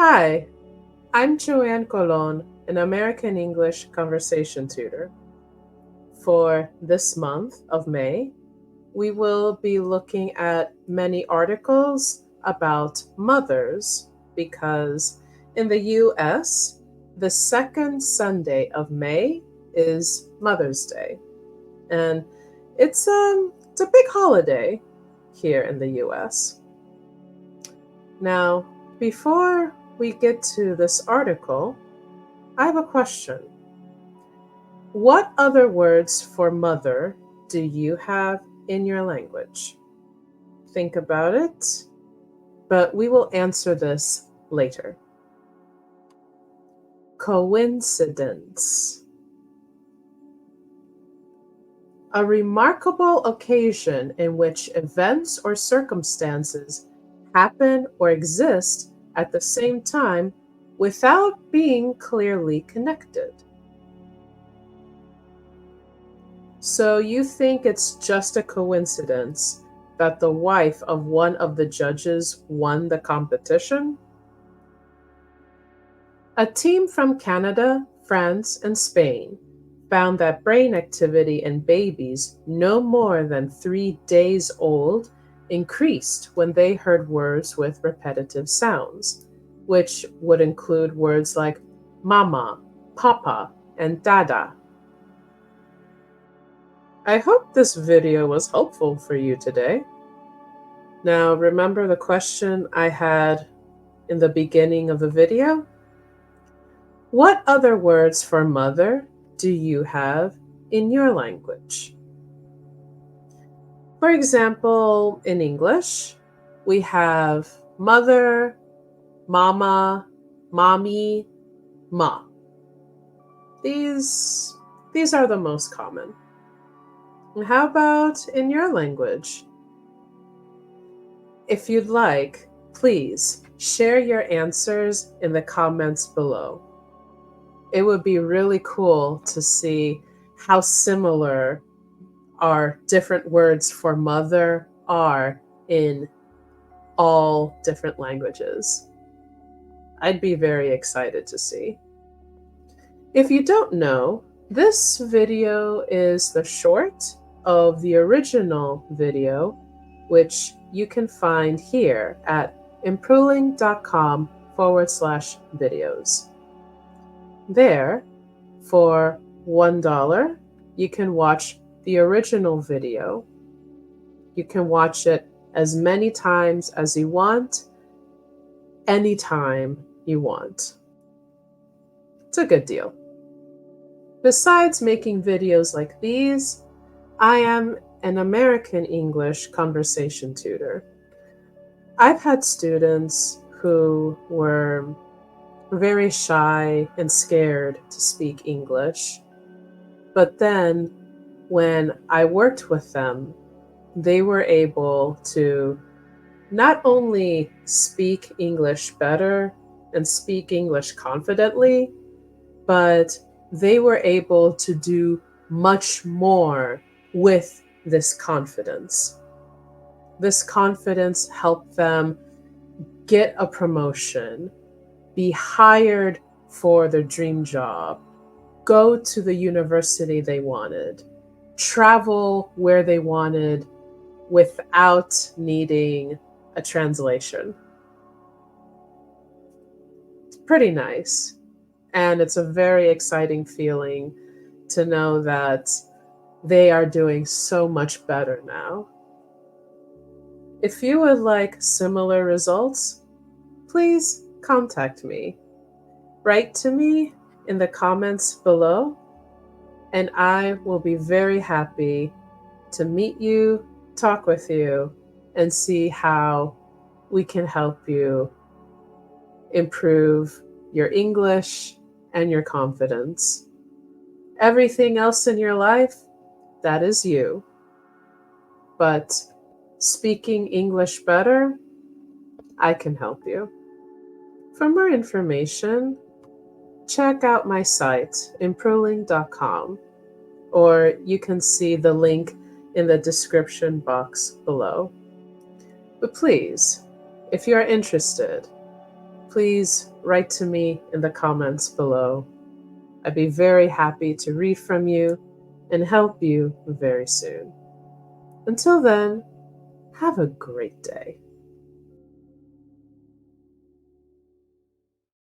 Hi, I'm Joanne Colon, an American English conversation tutor. For this month of May, we will be looking at many articles about mothers because in the US, the second Sunday of May is Mother's Day. And it's a big holiday here in the US. Now, before we get to this article, I have a question. What other words for mother do you have in your language? Think about it, but we will answer this later. Coincidence. A remarkable occasion in which events or circumstances happen or exist at the same time without being clearly connected. So you think it's just a coincidence that the wife of one of the judges won the competition? A team from Canada, France, and Spain found that brain activity in babies no more than 3 days old increased when they heard words with repetitive sounds, which would include words like mama, papa, and dada. I hope this video was helpful for you today. Now, remember the question I had in the beginning of the video? What other words for mother do you have in your language? For example, in English, we have mother, mama, mommy, ma. These are the most common. And how about in your language? If you'd like, please share your answers in the comments below. It would be really cool to see how similar our different words for mother are in all different languages. I'd be very excited to see. If you don't know, this video is the short of the original video, which you can find here at impruling.com/videos. There, for $1, you can watch the original video. You can watch it as many times as you want, anytime you want. It's a good deal. Besides making videos like these, I am an American English conversation tutor. I've had students who were very shy and scared to speak English, but then when I worked with them, they were able to not only speak English better and speak English confidently, but they were able to do much more with this confidence. This confidence helped them get a promotion, be hired for their dream job, go to the university they wanted, travel where they wanted without needing a translation. It's pretty nice. And it's a very exciting feeling to know that they are doing so much better now. If you would like similar results, please contact me. Write to me in the comments below, and I will be very happy to meet you, talk with you, and see how we can help you improve your English and your confidence. Everything else in your life, that is you. But speaking English better, I can help you. For more information, check out my site, impruling.com, or you can see the link in the description box below. But please, if you are interested, please write to me in the comments below. I'd be very happy to read from you and help you very soon. Until then, have a great day.